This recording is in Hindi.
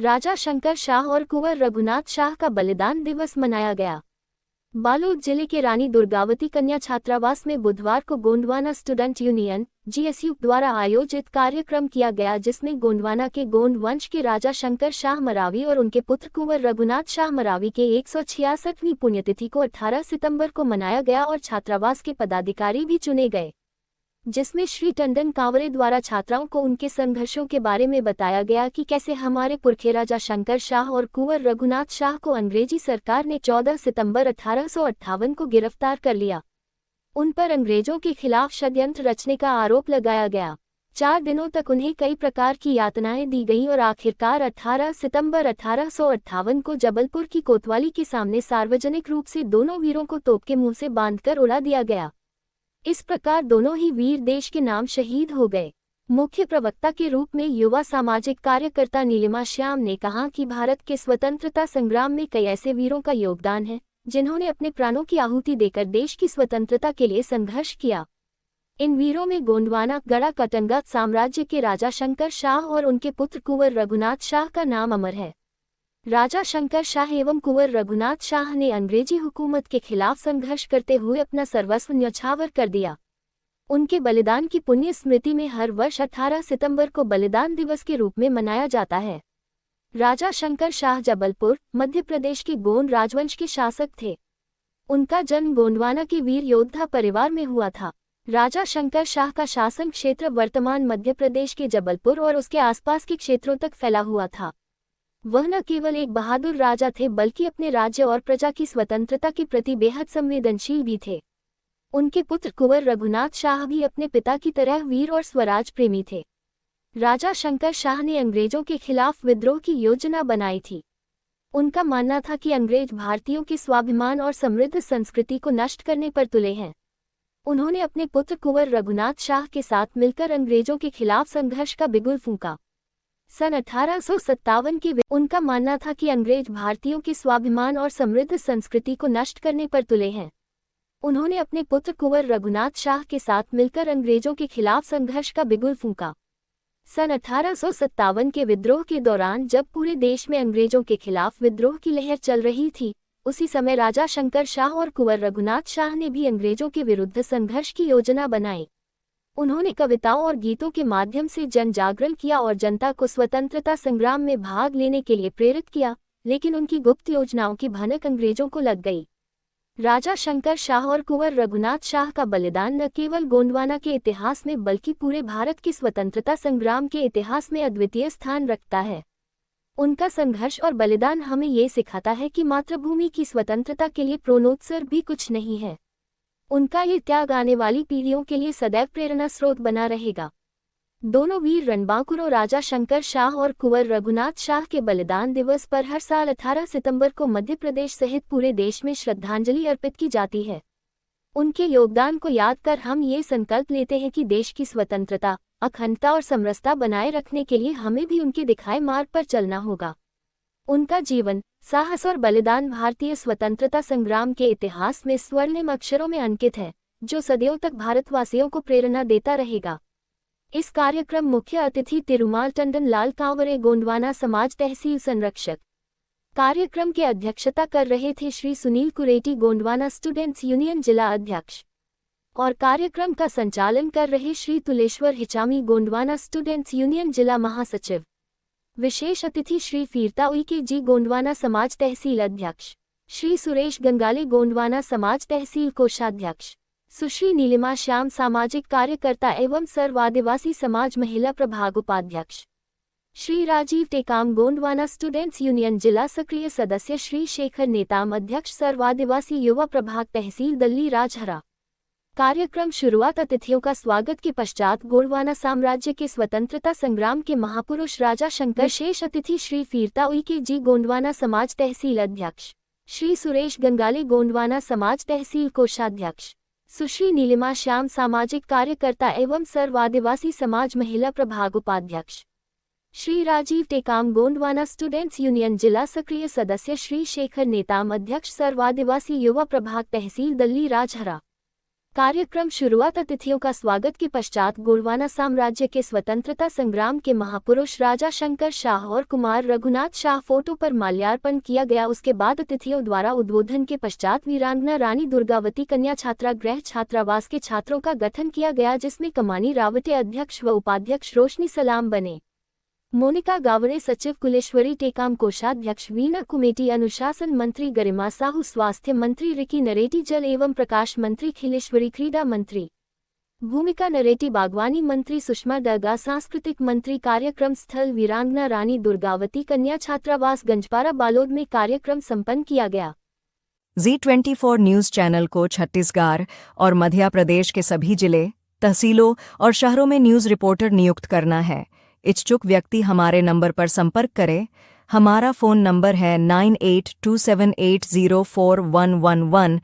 राजा शंकर शाह और कुंवर रघुनाथ शाह का बलिदान दिवस मनाया गया। बालोद जिले के रानी दुर्गावती कन्या छात्रावास में बुधवार को गोंडवाना स्टूडेंट यूनियन (जीएसयू) द्वारा आयोजित कार्यक्रम किया गया, जिसमें गोंडवाना के गोंड वंश के राजा शंकर शाह मरावी और उनके पुत्र कुंवर रघुनाथ शाह मरावी के 166वीं पुण्यतिथि को 18 सितंबर को मनाया गया और छात्रावास के पदाधिकारी भी चुने गए, जिसमें श्री टंडन कांवरे द्वारा छात्राओं को उनके संघर्षों के बारे में बताया गया कि कैसे हमारे पुरखे राजा शंकर शाह और कुंवर रघुनाथ शाह को अंग्रेजी सरकार ने 14 सितंबर 1858 को गिरफ्तार कर लिया। उन पर अंग्रेजों के खिलाफ षड्यंत्र रचने का आरोप लगाया गया। 4 दिनों तक उन्हें कई प्रकार की यातनाएं दी गईं और आखिरकार 18 सितंबर 1858 को जबलपुर की कोतवाली के सामने सार्वजनिक रूप से दोनों वीरों को तोप के मुंह से बांधकर उड़ा दिया गया। इस प्रकार दोनों ही वीर देश के नाम शहीद हो गए। मुख्य प्रवक्ता के रूप में युवा सामाजिक कार्यकर्ता नीलिमा श्याम ने कहा कि भारत के स्वतंत्रता संग्राम में कई ऐसे वीरों का योगदान है जिन्होंने अपने प्राणों की आहुति देकर देश की स्वतंत्रता के लिए संघर्ष किया। इन वीरों में गोंडवाना गढ़ा कटंगा साम्राज्य के राजा शंकर शाह और उनके पुत्र कुंवर रघुनाथ शाह का नाम अमर है। राजा शंकर शाह एवं कुंवर रघुनाथ शाह ने अंग्रेजी हुकूमत के खिलाफ संघर्ष करते हुए अपना सर्वस्व न्यौछावर कर दिया। उनके बलिदान की पुण्य स्मृति में हर वर्ष 18 सितंबर को बलिदान दिवस के रूप में मनाया जाता है। राजा शंकर शाह जबलपुर, मध्य प्रदेश के गोंड राजवंश के शासक थे। उनका जन्म गोंडवाना के वीर योद्धा परिवार में हुआ था। राजा शंकर शाह का शासन क्षेत्र वर्तमान मध्य प्रदेश के जबलपुर और उसके आसपास के क्षेत्रों तक फैला हुआ था। वह न केवल एक बहादुर राजा थे बल्कि अपने राज्य और प्रजा की स्वतंत्रता के प्रति बेहद संवेदनशील भी थे। उनके पुत्र कुंवर रघुनाथ शाह भी अपने पिता की तरह वीर और स्वराज प्रेमी थे। राजा शंकर शाह ने अंग्रेजों के खिलाफ विद्रोह की योजना बनाई थी। उनका मानना था कि अंग्रेज भारतीयों के स्वाभिमान और समृद्ध संस्कृति को नष्ट करने पर तुले हैं। उन्होंने अपने पुत्र कुंवर रघुनाथ शाह के साथ मिलकर अंग्रेजों के खिलाफ संघर्ष का बिगुल फूंका। सन 1857 के उनका मानना था कि अंग्रेज भारतीयों के स्वाभिमान और समृद्ध संस्कृति को नष्ट करने पर तुले हैं। उन्होंने अपने पुत्र कुंवर रघुनाथ शाह के साथ मिलकर अंग्रेजों के खिलाफ संघर्ष का बिगुल फूंका। सन 1857 के विद्रोह के दौरान जब पूरे देश में अंग्रेजों के खिलाफ विद्रोह की लहर चल रही थी, उसी समय राजा शंकर शाह और कुंवर रघुनाथ शाह ने भी अंग्रेजों के विरुद्ध संघर्ष की योजना बनाई। उन्होंने कविताओं और गीतों के माध्यम से जन जागरण किया और जनता को स्वतंत्रता संग्राम में भाग लेने के लिए प्रेरित किया, लेकिन उनकी गुप्त योजनाओं की भनक अंग्रेजों को लग गई। राजा शंकर शाह और कुंवर रघुनाथ शाह का बलिदान न केवल गोंडवाना के इतिहास में बल्कि पूरे भारत के स्वतंत्रता संग्राम के इतिहास में अद्वितीय स्थान रखता है। उनका संघर्ष और बलिदान हमें ये सिखाता है कि मातृभूमि की स्वतंत्रता के लिए प्रणोत्सव भी कुछ नहीं है। उनका ये त्याग आने वाली पीढ़ियों के लिए सदैव प्रेरणा स्रोत बना रहेगा। दोनों वीर रणबांकुरों राजा शंकर शाह और कुंवर रघुनाथ शाह के बलिदान दिवस पर हर साल 18 सितंबर को मध्य प्रदेश सहित पूरे देश में श्रद्धांजलि अर्पित की जाती है। उनके योगदान को याद कर हम ये संकल्प लेते हैं कि देश की स्वतंत्रता, अखंडता और समरसता बनाए रखने के लिए हमें भी उनके दिखाए मार्ग पर चलना होगा। उनका जीवन, साहस और बलिदान भारतीय स्वतंत्रता संग्राम के इतिहास में स्वर्णिम अक्षरों में अंकित है, जो सदियों तक भारतवासियों को प्रेरणा देता रहेगा। इस कार्यक्रम मुख्य अतिथि तिरुमाल टंडन लाल कांवरे, गोंडवाना समाज तहसील संरक्षक। कार्यक्रम के अध्यक्षता कर रहे थे श्री सुनील कुरेटी, गोंडवाना स्टूडेंट्स यूनियन जिला अध्यक्ष, और कार्यक्रम का संचालन कर रहे श्री तुलेश्वर हिचामी, गोंडवाना स्टूडेंट्स यूनियन जिला महासचिव। विशेष अतिथि श्री फीरता उइके जी, गोंडवाना समाज तहसील अध्यक्ष, श्री सुरेश गंगाले, गोंडवाना समाज तहसील कोषाध्यक्ष, सुश्री नीलिमा श्याम, सामाजिक कार्यकर्ता एवं सर्व आदिवासी समाज महिला प्रभाग उपाध्यक्ष, श्री राजीव टेकाम, गोंडवाना स्टूडेंट्स यूनियन जिला सक्रिय सदस्य, श्री शेखर नेताम, अध्यक्ष सर्व आदिवासी युवा प्रभाग तहसील दल्ली राजहरा। कार्यक्रम शुरुआत अतिथियों का स्वागत के पश्चात गोंडवाना साम्राज्य के स्वतंत्रता संग्राम के महापुरुष राजा शंकर। विशेष अतिथि श्री फीरता उइके जी, गोंडवाना समाज तहसील अध्यक्ष, श्री सुरेश गंगाले, गोंडवाना समाज तहसील कोषाध्यक्ष, सुश्री नीलिमा श्याम, सामाजिक कार्यकर्ता एवं सर्व आदिवासी समाज महिला प्रभाग उपाध्यक्ष, श्री राजीव टेकाम, गोंडवाना स्टूडेंट्स यूनियन जिला सक्रिय सदस्य, श्री शेखर नेताम, अध्यक्ष सर्व आदिवासी युवा प्रभाग तहसील दल्ली राजहरा। कार्यक्रम शुरुआत अतिथियों का स्वागत के पश्चात गोंडवाना साम्राज्य के स्वतंत्रता संग्राम के महापुरुष राजा शंकर शाह और कुमार रघुनाथ शाह फोटो पर माल्यार्पण किया गया। उसके बाद अतिथियों द्वारा उद्बोधन के पश्चात वीरांगना रानी दुर्गावती कन्या छात्रागृह छात्रावास के छात्रों का गठन किया गया, जिसमें कमानी रावटे अध्यक्ष व उपाध्यक्ष, रोशनी सलाम बने, मोनिका गावड़े सचिव, कुलेश्वरी टेकाम कोषाध्यक्ष, वीणा कुमेटी अनुशासन मंत्री, गरिमा साहू स्वास्थ्य मंत्री, रिकी नरेटी जल एवं प्रकाश मंत्री, खिलेश्वरी क्रीड़ा मंत्री, भूमिका नरेटी बागवानी मंत्री, सुषमा दरगाह सांस्कृतिक मंत्री। कार्यक्रम स्थल वीरांगना रानी दुर्गावती कन्या छात्रावास गंजपारा बालोद में कार्यक्रम संपन्न किया गया। Z24 न्यूज चैनल को छत्तीसगढ़ और मध्य प्रदेश के सभी जिले, तहसीलों और शहरों में न्यूज रिपोर्टर नियुक्त करना है। इच्छुक व्यक्ति हमारे नंबर पर संपर्क करें। हमारा फ़ोन नंबर है 9827804111।